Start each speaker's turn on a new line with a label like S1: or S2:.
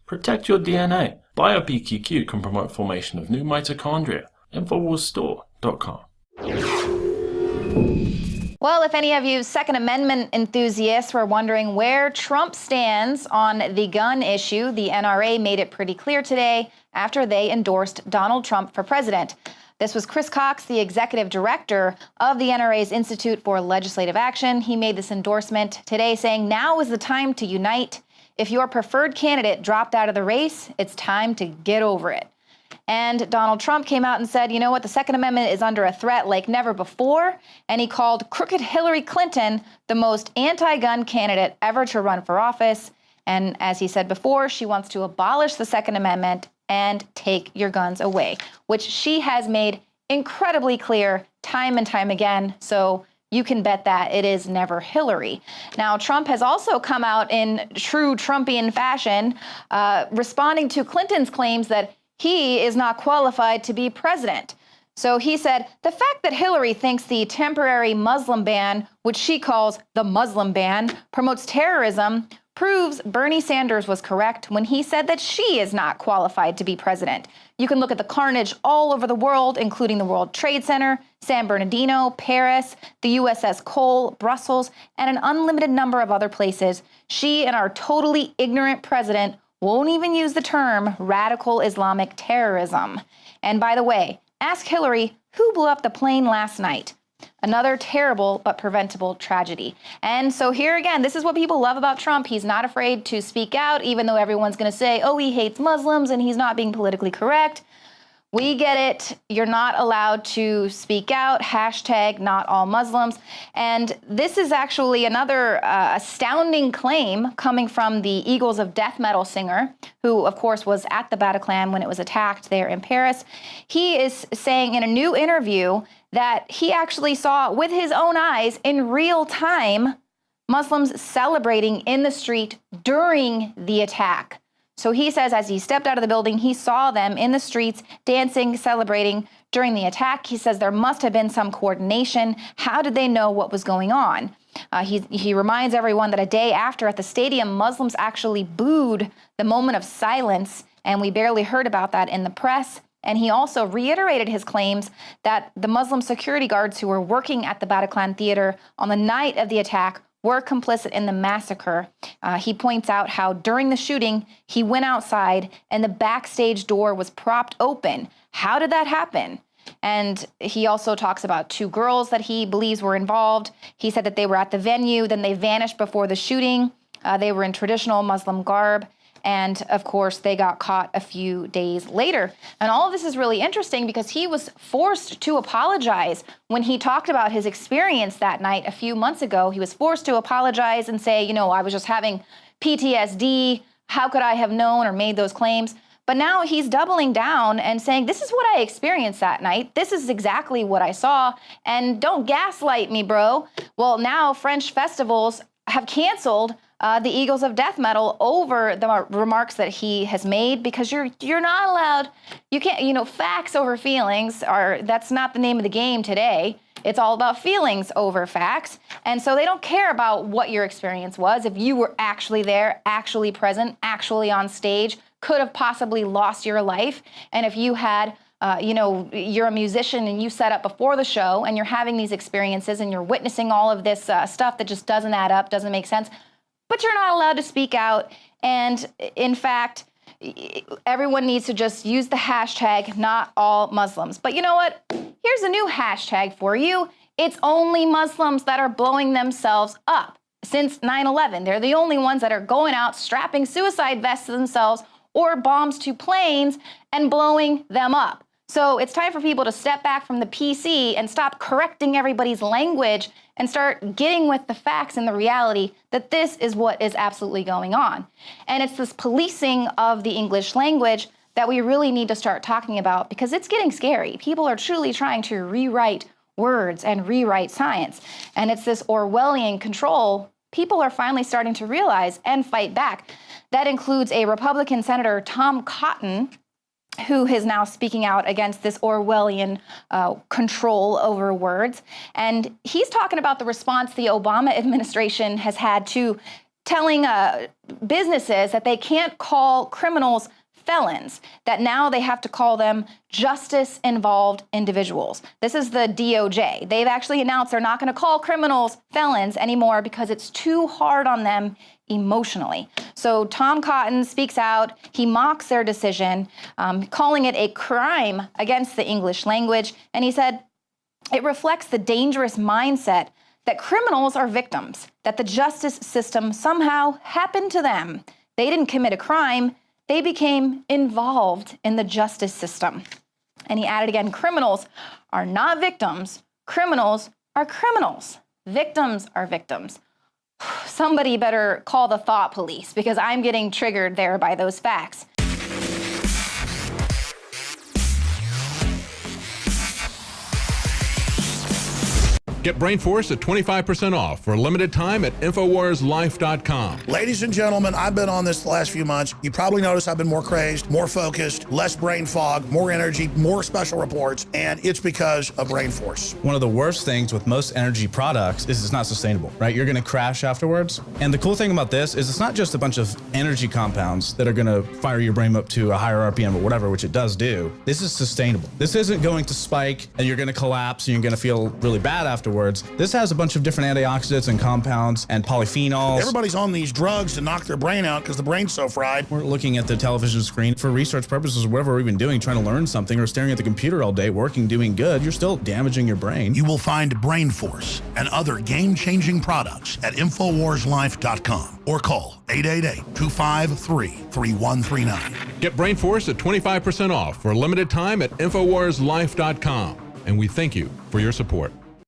S1: Protect your DNA. BioPQQ can promote formation of new mitochondria. Infowarsstore.com.
S2: Well, if any of you Second Amendment enthusiasts were wondering where Trump stands on the gun issue, the NRA made it pretty clear today after they endorsed Donald Trump for president. This was Chris Cox, the executive director of the NRA's Institute for Legislative Action. He made this endorsement today saying, now is the time to unite. If your preferred candidate dropped out of the race, it's time to get over it. And Donald Trump came out and said, you know what, the Second Amendment is under a threat like never before. And he called crooked Hillary Clinton the most anti-gun candidate ever to run for office. And as he said before, she wants to abolish the Second Amendment and take your guns away, which she has made incredibly clear time and time again. So you can bet that it is never Hillary. Now, Trump has also come out in true Trumpian fashion, responding to Clinton's claims that he is not qualified to be president. So he said, the fact that Hillary thinks the temporary Muslim ban, which she calls the Muslim ban, promotes terrorism, proves Bernie Sanders was correct when he said that she is not qualified to be president. You can look at the carnage all over the world, including the World Trade Center, San Bernardino, Paris, the USS Cole, Brussels, and an unlimited number of other places. She and our totally ignorant president won't even use the term radical Islamic terrorism. And by the way, ask Hillary who blew up the plane last night. Another terrible but preventable tragedy. And so here again, this is what people love about Trump. He's not afraid to speak out, even though everyone's going to say, oh, he hates Muslims and he's not being politically correct. We get it. You're not allowed to speak out. Hashtag not all Muslims. And this is actually another astounding claim coming from the Eagles of Death metal singer, who, of course, was at the Bataclan when it was attacked there in Paris. He is saying in a new interview that he actually saw with his own eyes in real time Muslims celebrating in the street during the attack. So he says as he stepped out of the building, he saw them in the streets dancing, celebrating during the attack. He says there must have been some coordination. How did they know what was going on? He reminds everyone that a day after at the stadium, Muslims actually booed the moment of silence, and we barely heard about that in the press. And he also reiterated his claims that the Muslim security guards who were working at the Bataclan Theater on the night of the attack were complicit in the massacre. He points out how during the shooting, he went outside and the backstage door was propped open. How did that happen? And he also talks about two girls that he believes were involved. He said that they were at the venue, then they vanished before the shooting. They were in traditional Muslim garb. And of course, they got caught a few days later. And all of this is really interesting because he was forced to apologize when he talked about his experience that night a few months ago. He was forced to apologize and say, you know, I was just having PTSD. How could I have known or made those claims? But now he's doubling down and saying, this is what I experienced that night. This is exactly what I saw. And don't gaslight me, bro. Well, now French festivals have canceled the Eagles of Death Metal over the remarks that he has made, because you're not allowed, you can't, facts over feelings that's not the name of the game today. It's all about feelings over facts. And so they don't care about what your experience was. If you were actually there, actually present, actually on stage, could have possibly lost your life. And if you had you're a musician and you set up before the show and you're having these experiences and you're witnessing all of this stuff that just doesn't add up, doesn't make sense, but you're not allowed to speak out. And in fact, everyone needs to just use the hashtag not all Muslims. But you know what? Here's a new hashtag for you. It's only Muslims that are blowing themselves up. Since 9/11, they're the only ones that are going out strapping suicide vests to themselves or bombs to planes and blowing them up. So it's time for people to step back from the PC and stop correcting everybody's language and start getting with the facts and the reality that this is what is absolutely going on. And it's this policing of the English language that we really need to start talking about, because it's getting scary. People are truly trying to rewrite words and rewrite science. And it's this Orwellian control people are finally starting to realize and fight back. That includes a Republican Senator, Tom Cotton, who is now speaking out against this Orwellian control over words. And he's talking about the response the Obama administration has had to telling businesses that they can't call criminals felons, that now they have to call them justice-involved individuals. This is the DOJ. They've actually announced they're not going to call criminals felons anymore because it's too hard on them emotionally. So Tom Cotton speaks out. He mocks their decision, calling it a crime against the English language. And he said, it reflects the dangerous mindset that criminals are victims, that the justice system somehow happened to them. They didn't commit a crime. They became involved in the justice system. And he added again, criminals are not victims. Criminals are criminals. Victims are victims. Somebody better call the thought police because I'm getting triggered there by those facts.
S3: Get Brainforce at 25% off for a limited time at InfowarsLife.com.
S4: Ladies and gentlemen, I've been on this the last few months. You probably noticed I've been more crazed, more focused, less brain fog, more energy, more special reports, and it's because of Brainforce.
S5: One of the worst things with most energy products is it's not sustainable, right? You're gonna crash afterwards. And the cool thing about this is it's not just a bunch of energy compounds that are gonna fire your brain up to a higher RPM or whatever, which it does do. This is sustainable. This isn't going to spike and you're gonna collapse and you're gonna feel really bad afterwards. This has a bunch of different antioxidants and compounds and polyphenols.
S4: Everybody's on these drugs to knock their brain out because the brain's so fried.
S5: We're looking at the television screen for research purposes or whatever we've been doing, trying to learn something, or staring at the computer all day, working, doing good. You're still damaging your brain.
S4: You will find Brainforce and other game-changing products at InfowarsLife.com or call 888-253-3139.
S3: Get Brainforce at 25% off for a limited time at InfowarsLife.com. And we thank you for your support.